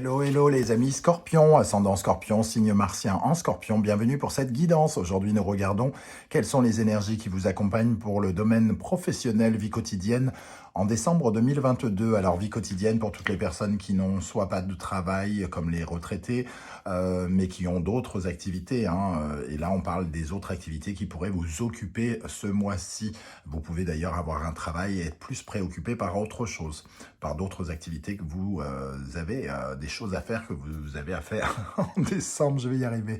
Hello, hello les amis Scorpion, ascendant Scorpion, signe martien en Scorpion, bienvenue pour cette guidance. Aujourd'hui nous regardons quelles sont les énergies qui vous accompagnent pour le domaine professionnel, vie quotidienne en décembre 2022. Alors vie quotidienne pour toutes les personnes qui n'ont soit pas de travail comme les retraités, mais qui ont d'autres activités. Et là on parle des autres activités qui pourraient vous occuper ce mois-ci. Vous pouvez d'ailleurs avoir un travail et être plus préoccupé par autre chose, par d'autres activités que vous avez des choses à faire que vous avez à faire en décembre, je vais y arriver.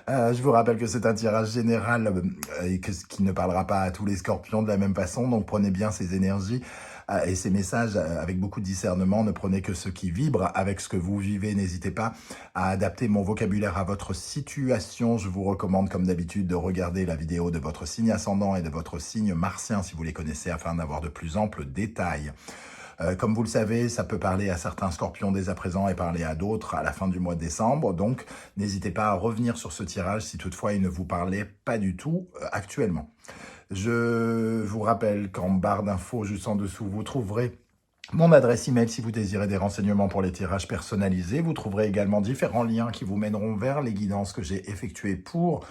Je vous rappelle que c'est un tirage général et qui ne parlera pas à tous les scorpions de la même façon, donc prenez bien ces énergies et ces messages avec beaucoup de discernement. Ne prenez que ce qui vibre avec ce que vous vivez. N'hésitez pas à adapter mon vocabulaire à votre situation. Je vous recommande comme d'habitude de regarder la vidéo de votre signe ascendant et de votre signe martien si vous les connaissez afin d'avoir de plus amples détails. Comme vous le savez, ça peut parler à certains scorpions dès à présent et parler à d'autres à la fin du mois de décembre. Donc, n'hésitez pas à revenir sur ce tirage si toutefois il ne vous parlait pas du tout actuellement. Je vous rappelle qu'en barre d'infos, juste en dessous, vous trouverez mon adresse email si vous désirez des renseignements pour les tirages personnalisés. Vous trouverez également différents liens qui vous mèneront vers les guidances que j'ai effectuées pour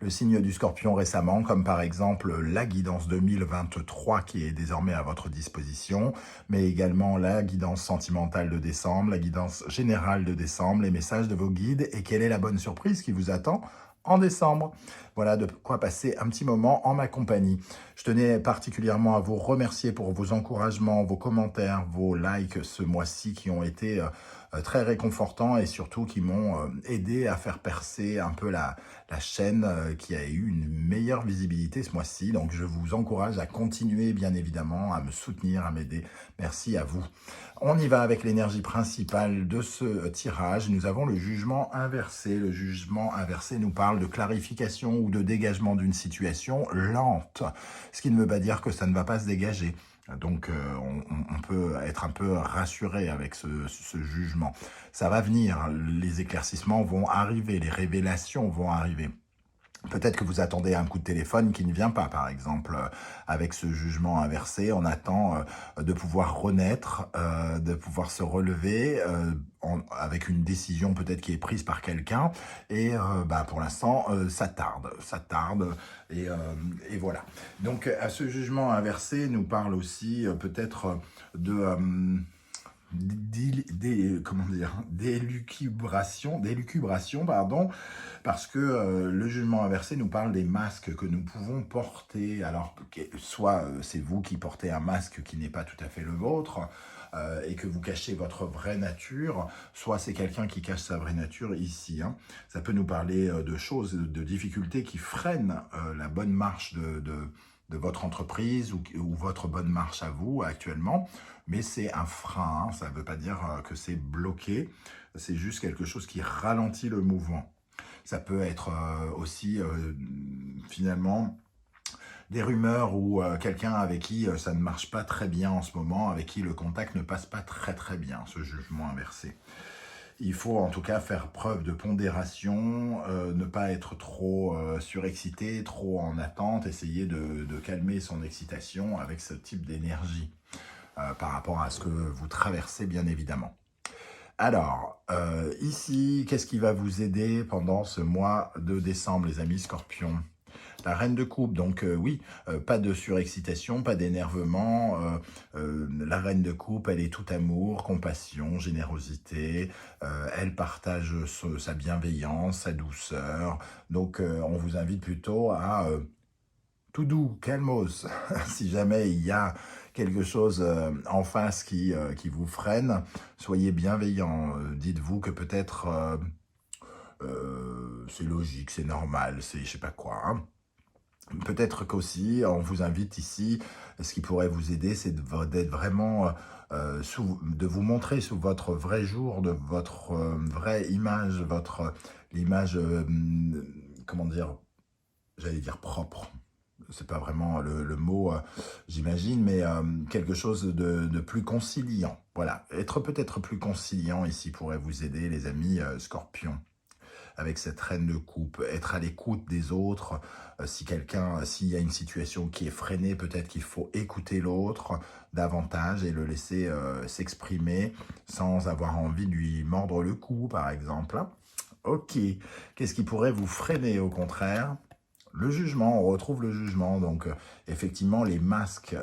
le signe du Scorpion récemment, comme par exemple la guidance 2023 qui est désormais à votre disposition, mais également la guidance sentimentale de décembre, la guidance générale de décembre, les messages de vos guides et quelle est la bonne surprise qui vous attend en décembre. Voilà de quoi passer un petit moment en ma compagnie. Je tenais particulièrement à vous remercier pour vos encouragements, vos commentaires, vos likes ce mois-ci qui ont été très réconfortants et surtout qui m'ont aidé à faire percer un peu la chaîne qui a eu une meilleure visibilité ce mois-ci. Donc je vous encourage à continuer bien évidemment, à me soutenir, à m'aider. Merci à vous. On y va avec l'énergie principale de ce tirage. Nous avons le jugement inversé. Le jugement inversé nous parle de clarification ou de dégagement d'une situation lente. Ce qui ne veut pas dire que ça ne va pas se dégager. Donc, on peut être un peu rassuré avec ce jugement. Ça va venir, les éclaircissements vont arriver, les révélations vont arriver. Peut-être que vous attendez un coup de téléphone qui ne vient pas, par exemple, avec ce jugement inversé. On attend de pouvoir renaître, de pouvoir se relever avec une décision peut-être qui est prise par quelqu'un. Et pour l'instant, ça tarde et voilà. Donc, à ce jugement inversé nous parle aussi peut-être de... d'élucubration, pardon, parce que le jugement inversé nous parle des masques que nous pouvons porter. Alors, soit c'est vous qui portez un masque qui n'est pas tout à fait le vôtre, et que vous cachez votre vraie nature, soit c'est quelqu'un qui cache sa vraie nature ici. Ça peut nous parler de choses, de difficultés qui freinent la bonne marche de votre entreprise ou votre bonne marche à vous actuellement, mais c'est un frein, ça ne veut pas dire que c'est bloqué, c'est juste quelque chose qui ralentit le mouvement. Ça peut être aussi finalement des rumeurs ou quelqu'un avec qui ça ne marche pas très bien en ce moment, avec qui le contact ne passe pas très bien, ce jugement inversé. Il faut en tout cas faire preuve de pondération, ne pas être trop surexcité, trop en attente, essayer de calmer son excitation avec ce type d'énergie par rapport à ce que vous traversez bien évidemment. Alors, ici, qu'est-ce qui va vous aider pendant ce mois de décembre, les amis Scorpions ? La reine de coupe, donc oui, pas de surexcitation, pas d'énervement. La reine de coupe, elle est tout amour, compassion, générosité. Elle partage sa bienveillance, sa douceur. Donc, on vous invite plutôt à tout doux, calmos. Si jamais il y a quelque chose en face qui vous freine, soyez bienveillant. Dites-vous que peut-être c'est logique, c'est normal, c'est je sais pas quoi. Peut-être qu'aussi, on vous invite ici, ce qui pourrait vous aider, c'est d'être vraiment, de vous montrer sous votre vrai jour, de votre vraie image, l'image, comment dire, j'allais dire propre. C'est pas vraiment le mot, j'imagine, mais quelque chose de plus conciliant. Voilà, être peut-être plus conciliant ici pourrait vous aider, les amis Scorpions. avec cette reine de coupe, être à l'écoute des autres. S'il y a une situation qui est freinée, peut-être qu'il faut écouter l'autre davantage et le laisser s'exprimer sans avoir envie de lui mordre le cou, par exemple. Ok, qu'est-ce qui pourrait vous freiner au contraire? Le jugement, on retrouve le jugement. Donc, effectivement, les masques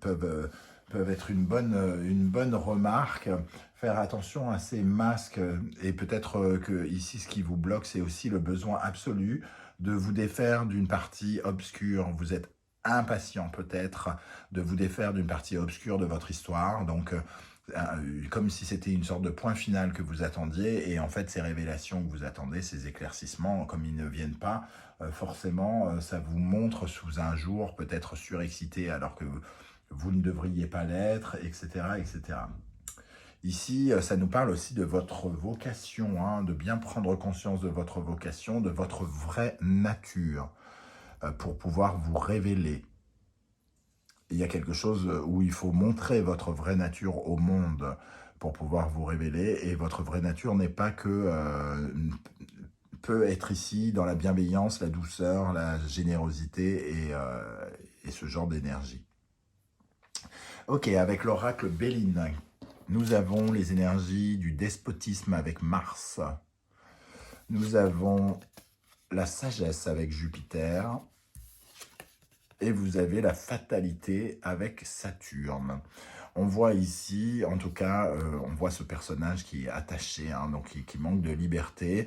peuvent être une bonne remarque. Faire attention à ces masques. Et peut-être que ici, ce qui vous bloque, c'est aussi le besoin absolu de vous défaire d'une partie obscure. Vous êtes impatient peut-être de vous défaire d'une partie obscure de votre histoire. Donc, comme si c'était une sorte de point final que vous attendiez, et en fait ces révélations que vous attendez, ces éclaircissements, comme ils ne viennent pas, forcément ça vous montre sous un jour peut-être surexcité alors que vous ne devriez pas l'être, etc., etc. Ici, ça nous parle aussi de votre vocation, hein, de bien prendre conscience de votre vocation, de votre vraie nature, pour pouvoir vous révéler. Il y a quelque chose où il faut montrer votre vraie nature au monde pour pouvoir vous révéler. Et votre vraie nature n'est pas que... peut être ici dans la bienveillance, la douceur, la générosité et ce genre d'énergie. Ok, avec l'oracle Béline, nous avons les énergies du despotisme avec Mars. Nous avons la sagesse avec Jupiter. Et vous avez la fatalité avec Saturne. On voit ici, en tout cas, on voit ce personnage qui est attaché, hein, donc qui manque de liberté.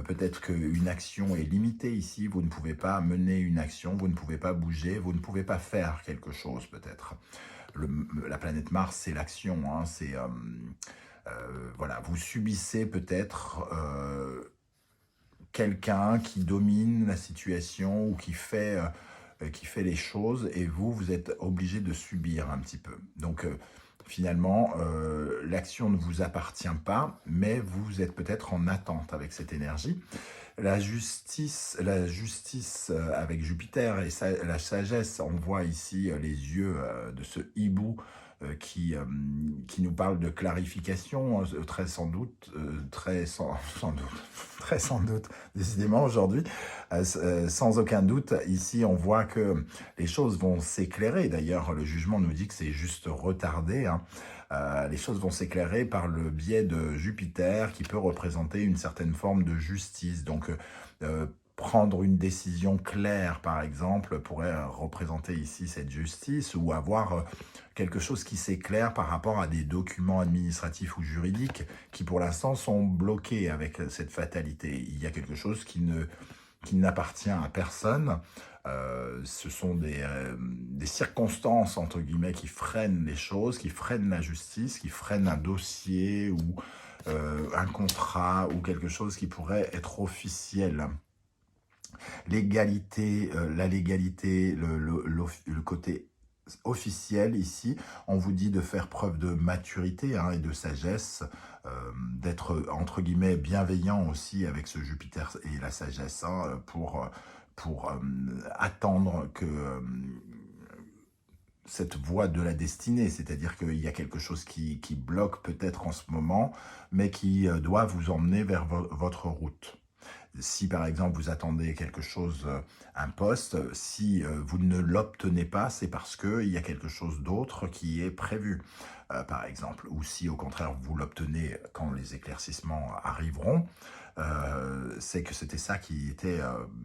Peut-être qu'une action est limitée ici, vous ne pouvez pas mener une action, vous ne pouvez pas bouger, vous ne pouvez pas faire quelque chose peut-être. La planète Mars, c'est l'action, hein, c'est... voilà, vous subissez peut-être... quelqu'un qui domine la situation ou qui fait les choses, et vous êtes obligé de subir un petit peu. Donc finalement, l'action ne vous appartient pas, mais vous êtes peut-être en attente avec cette énergie. La justice avec Jupiter et la sagesse, on voit ici les yeux de ce hibou qui nous parle de clarification, très sans doute, décidément aujourd'hui, sans aucun doute. Ici, on voit que les choses vont s'éclairer. D'ailleurs, le jugement nous dit que c'est juste retardé, hein. Les choses vont s'éclairer par le biais de Jupiter, qui peut représenter une certaine forme de justice. Donc, prendre une décision claire, par exemple, pourrait représenter ici cette justice, ou avoir quelque chose qui s'éclaire par rapport à des documents administratifs ou juridiques qui, pour l'instant, sont bloqués avec cette fatalité. Il y a quelque chose qui n'appartient à personne. Ce sont des circonstances, entre guillemets, qui freinent les choses, qui freinent la justice, qui freinent un dossier ou un contrat ou quelque chose qui pourrait être officiel. L'égalité, la légalité, le côté officiel ici, on vous dit de faire preuve de maturité, hein, et de sagesse, d'être entre guillemets bienveillant aussi avec ce Jupiter et la sagesse, hein, pour attendre que cette voie de la destinée, c'est-à-dire qu'il y a quelque chose qui bloque peut-être en ce moment, mais qui doit vous emmener vers votre route. Si par exemple vous attendez quelque chose, un poste, si vous ne l'obtenez pas, c'est parce qu'il y a quelque chose d'autre qui est prévu, par exemple. Ou si au contraire vous l'obtenez quand les éclaircissements arriveront, c'est que c'était ça qui était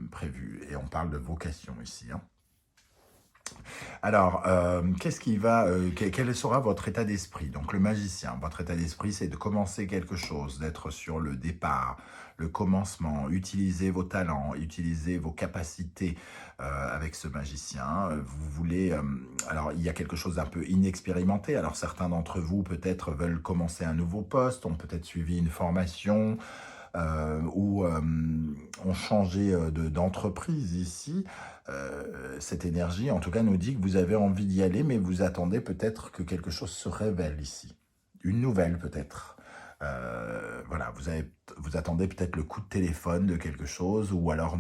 prévu. Et on parle de vocation ici, hein. Alors, quel sera votre état d'esprit? Donc le magicien, votre état d'esprit, c'est de commencer quelque chose, d'être sur le départ, le commencement, utiliser vos talents, utiliser vos capacités avec ce magicien. Vous voulez, alors il y a quelque chose d'un peu inexpérimenté, alors certains d'entre vous peut-être veulent commencer un nouveau poste, ont peut-être suivi une formation, ou ont changé d'entreprise ici. Cette énergie, en tout cas, nous dit que vous avez envie d'y aller, mais vous attendez peut-être que quelque chose se révèle ici. Une nouvelle peut-être. Voilà, vous attendez peut-être le coup de téléphone de quelque chose, ou alors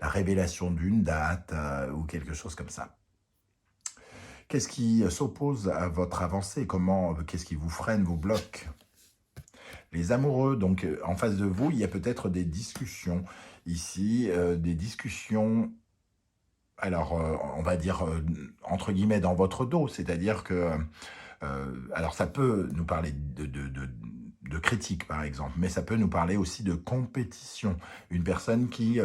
la révélation d'une date, ou quelque chose comme ça. Qu'est-ce qui s'oppose à votre avancée? Qu'est-ce qui vous freine, vous bloque? Les amoureux, donc en face de vous, il y a peut-être des discussions ici, des discussions, alors on va dire entre guillemets dans votre dos, c'est-à-dire que alors ça peut nous parler de critique par exemple, mais ça peut nous parler aussi de compétition. Une personne qui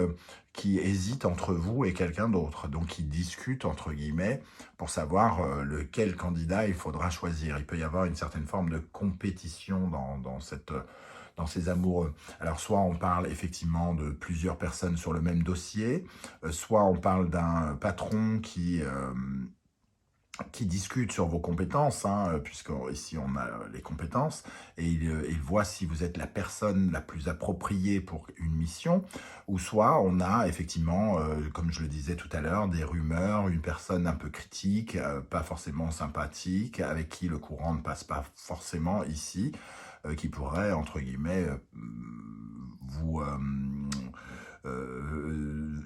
hésite entre vous et quelqu'un d'autre, donc qui discute entre guillemets pour savoir lequel candidat il faudra choisir. Il peut y avoir une certaine forme de compétition dans ces amoureux. Alors soit on parle effectivement de plusieurs personnes sur le même dossier, soit on parle d'un patron qui discute sur vos compétences, hein, puisque ici on a les compétences, et il voit si vous êtes la personne la plus appropriée pour une mission, ou soit on a effectivement, comme je le disais tout à l'heure, des rumeurs, une personne un peu critique, pas forcément sympathique, avec qui le courant ne passe pas forcément ici, qui pourrait, entre guillemets, vous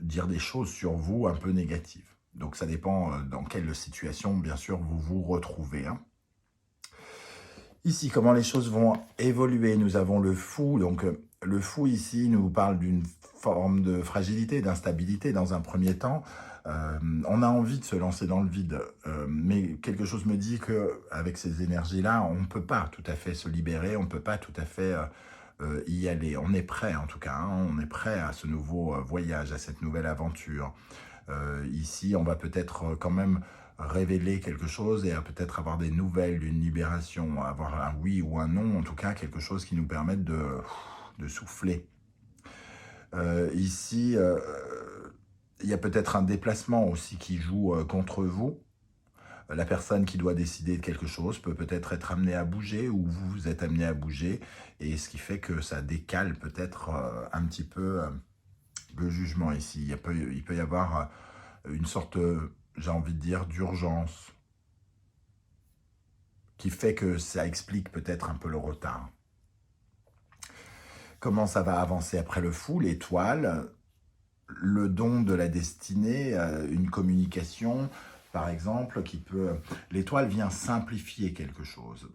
dire des choses sur vous un peu négatives. Donc ça dépend dans quelle situation, bien sûr, vous vous retrouvez. Hein. Ici, comment les choses vont évoluer? Nous avons le fou. Donc le fou ici nous parle d'une forme de fragilité, d'instabilité dans un premier temps. On a envie de se lancer dans le vide, mais quelque chose me dit qu'avec ces énergies-là, on ne peut pas tout à fait se libérer, on ne peut pas tout à fait y aller. On est prêt en tout cas, hein, on est prêt à ce nouveau voyage, à cette nouvelle aventure. Ici, on va peut-être quand même révéler quelque chose et peut-être avoir des nouvelles d'une libération, avoir un oui ou un non, en tout cas quelque chose qui nous permette de souffler. Ici, il y a peut-être un déplacement aussi qui joue contre vous. La personne qui doit décider de quelque chose peut peut-être être amenée à bouger ou vous êtes amené à bouger, et ce qui fait que ça décale peut-être un petit peu le jugement ici. Il peut y avoir une sorte, j'ai envie de dire, d'urgence qui fait que ça explique peut-être un peu le retard. Comment ça va avancer après le fou? L'étoile, le don de la destinée, une communication, par exemple, qui peut... L'étoile vient simplifier quelque chose.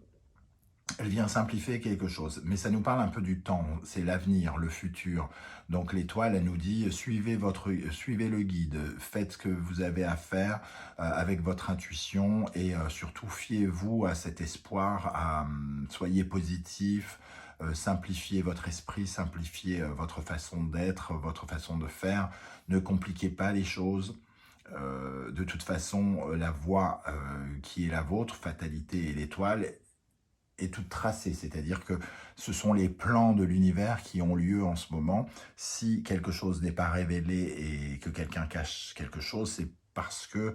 Elle vient simplifier quelque chose, mais ça nous parle un peu du temps, c'est l'avenir, le futur. Donc l'étoile, elle nous dit, suivez le guide, faites ce que vous avez à faire avec votre intuition, et surtout fiez-vous à cet espoir, soyez positif, simplifiez votre esprit, simplifiez votre façon d'être, votre façon de faire, ne compliquez pas les choses. De toute façon, la voie qui est la vôtre, fatalité et l'étoile, est toute tracée, c'est-à-dire que ce sont les plans de l'univers qui ont lieu en ce moment. Si quelque chose n'est pas révélé et que quelqu'un cache quelque chose, c'est parce que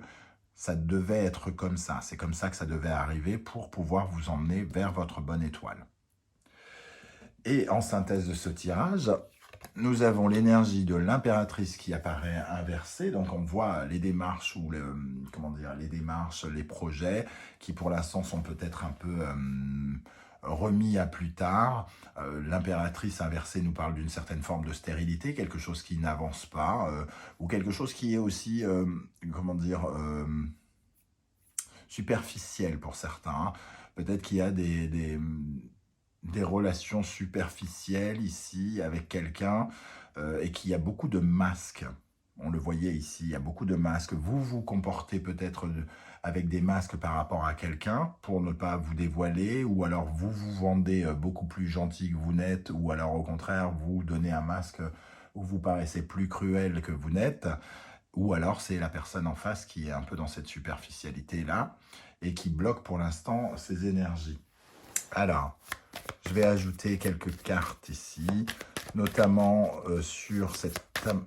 ça devait être comme ça. C'est comme ça que ça devait arriver pour pouvoir vous emmener vers votre bonne étoile. Et en synthèse de ce tirage, nous avons l'énergie de l'impératrice qui apparaît inversée. Donc on voit les démarches ou les démarches, les projets qui pour l'instant sont peut-être un peu remis à plus tard. L'impératrice inversée nous parle d'une certaine forme de stérilité, quelque chose qui n'avance pas, ou quelque chose qui est aussi, superficiel pour certains. Peut-être qu'il y a des relations superficielles ici avec quelqu'un et qu'il y a beaucoup de masques. On le voyait ici, il y a beaucoup de masques. Vous vous comportez peut-être avec des masques par rapport à quelqu'un pour ne pas vous dévoiler, ou alors vous vous vendez beaucoup plus gentil que vous n'êtes, ou alors au contraire vous donnez un masque où vous paraissez plus cruel que vous n'êtes, ou alors c'est la personne en face qui est un peu dans cette superficialité-là et qui bloque pour l'instant ses énergies. Alors, je vais ajouter quelques cartes ici, notamment sur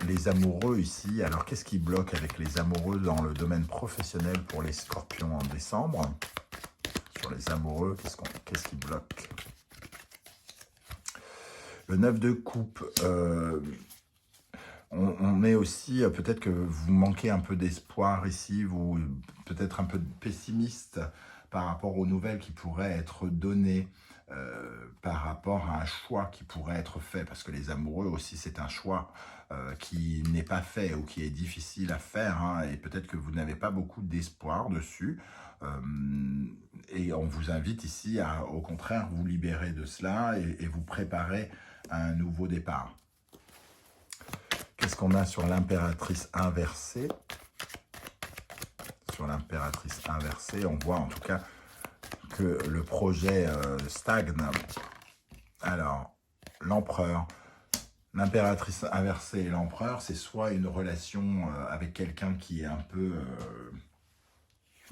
les amoureux ici. Alors, qu'est-ce qui bloque avec les amoureux dans le domaine professionnel pour les scorpions en décembre? Sur les amoureux, qu'est-ce qui bloque? Le 9 de coupe. On est aussi, peut-être que vous manquez un peu d'espoir ici, vous peut-être un peu pessimiste par rapport aux nouvelles qui pourraient être données par rapport à un choix qui pourrait être fait, parce que les amoureux aussi, c'est un choix qui n'est pas fait ou qui est difficile à faire, hein, et peut-être que vous n'avez pas beaucoup d'espoir dessus. Et on vous invite ici à, au contraire, vous libérer de cela et vous préparer à un nouveau départ. Qu'est-ce qu'on a sur l'impératrice inversée? Sur l'impératrice inversée, on voit en tout cas que le projet stagne. Alors, l'empereur, l'impératrice inversée et l'empereur, c'est soit une relation avec quelqu'un qui est un peu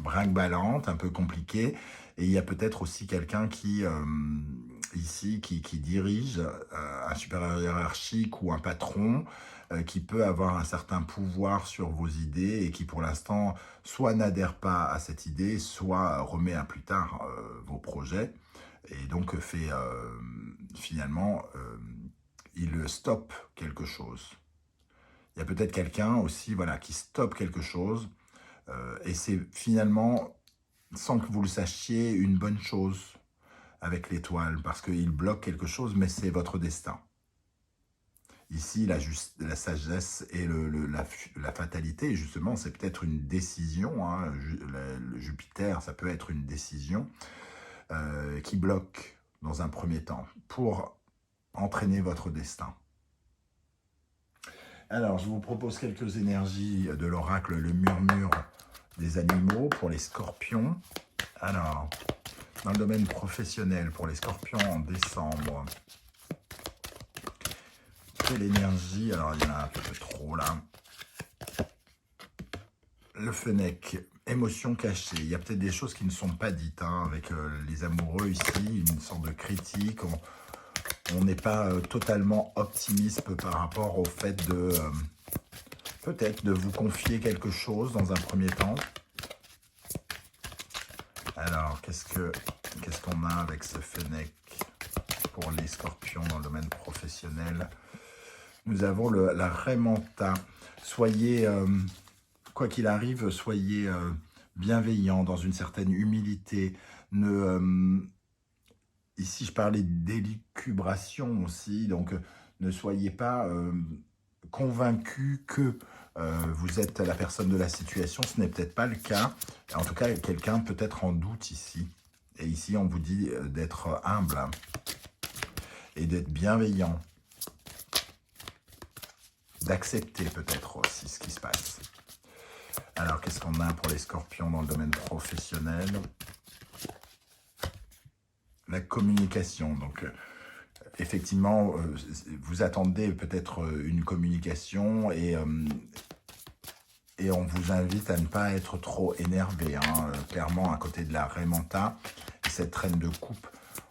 brinque-ballante, un peu compliquée, et il y a peut-être aussi quelqu'un qui, ici, qui dirige un supérieur hiérarchique ou un patron, qui peut avoir un certain pouvoir sur vos idées et qui pour l'instant soit n'adhère pas à cette idée, soit remet à plus tard vos projets et donc fait finalement, il stoppe quelque chose. Il y a peut-être quelqu'un aussi voilà, qui stoppe quelque chose et c'est finalement, sans que vous le sachiez, une bonne chose avec l'étoile parce qu'il bloque quelque chose, mais c'est votre destin. Ici, la sagesse et la fatalité, justement, c'est peut-être une décision. Hein. Le Jupiter, ça peut être une décision qui bloque dans un premier temps pour entraîner votre destin. Alors, je vous propose quelques énergies de l'oracle, le murmure des animaux pour les scorpions. Alors, dans le domaine professionnel, pour les scorpions en décembre, l'énergie, alors il y en a un peu trop là. Le Fennec, émotion cachée. Il y a peut-être des choses qui ne sont pas dites hein, avec les amoureux ici, une sorte de critique. On n'est pas totalement optimiste par rapport au fait de peut-être de vous confier quelque chose dans un premier temps. Alors, qu'est-ce qu'on a avec ce Fennec pour les scorpions dans le domaine professionnel? Nous avons la Raimanta. Soyez, quoi qu'il arrive, soyez bienveillants, dans une certaine humilité. Ici, je parlais d'élucubration aussi, donc ne soyez pas convaincus que vous êtes la personne de la situation. Ce n'est peut-être pas le cas. En tout cas, quelqu'un peut être en doute ici. Et ici, on vous dit d'être humble et d'être bienveillant. D'accepter peut-être aussi ce qui se passe. Alors, qu'est-ce qu'on a pour les scorpions dans le domaine professionnel? La communication. Donc, effectivement, vous attendez peut-être une communication et on vous invite à ne pas être trop énervé. Hein. Clairement, à côté de la Raimanta, cette reine de coupe,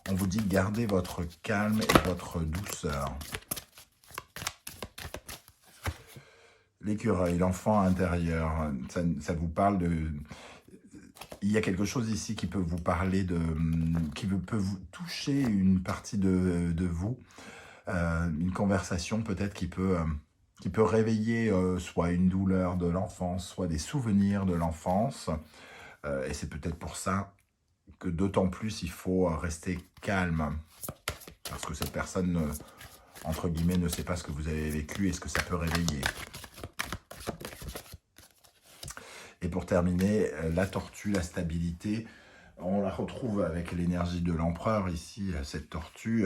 on vous dit de garder votre calme et votre douceur. L'écureuil, l'enfant intérieur, ça vous parle de... Il y a quelque chose ici qui peut vous parler de... qui peut vous toucher une partie de vous. Une conversation peut-être qui peut réveiller soit une douleur de l'enfance, soit des souvenirs de l'enfance. Et c'est peut-être pour ça que d'autant plus il faut rester calme. Parce que cette personne, entre guillemets, ne sait pas ce que vous avez vécu et ce que ça peut réveiller. Et pour terminer, la tortue, la stabilité, on la retrouve avec l'énergie de l'empereur ici, cette tortue.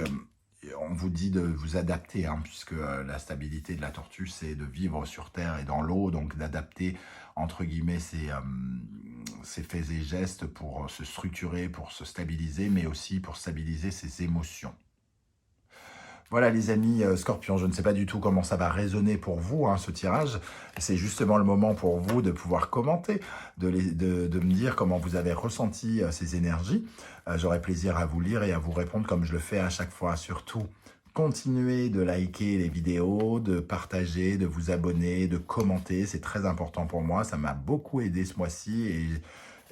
On vous dit de vous adapter, hein, puisque la stabilité de la tortue, c'est de vivre sur Terre et dans l'eau, donc d'adapter, entre guillemets, ses faits et gestes pour se structurer, pour se stabiliser, mais aussi pour stabiliser ses émotions. Voilà les amis scorpions, je ne sais pas du tout comment ça va résonner pour vous, hein, ce tirage. C'est justement le moment pour vous de pouvoir commenter, de me dire comment vous avez ressenti ces énergies. J'aurai plaisir à vous lire et à vous répondre comme je le fais à chaque fois. Surtout, continuez de liker les vidéos, de partager, de vous abonner, de commenter. C'est très important pour moi, ça m'a beaucoup aidé ce mois-ci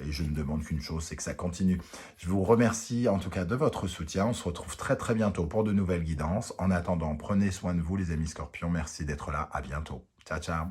et je ne demande qu'une chose, c'est que ça continue. Je vous remercie en tout cas de votre soutien. On se retrouve très très bientôt pour de nouvelles guidances. En attendant, prenez soin de vous les amis scorpions. Merci d'être là. À bientôt. Ciao, ciao.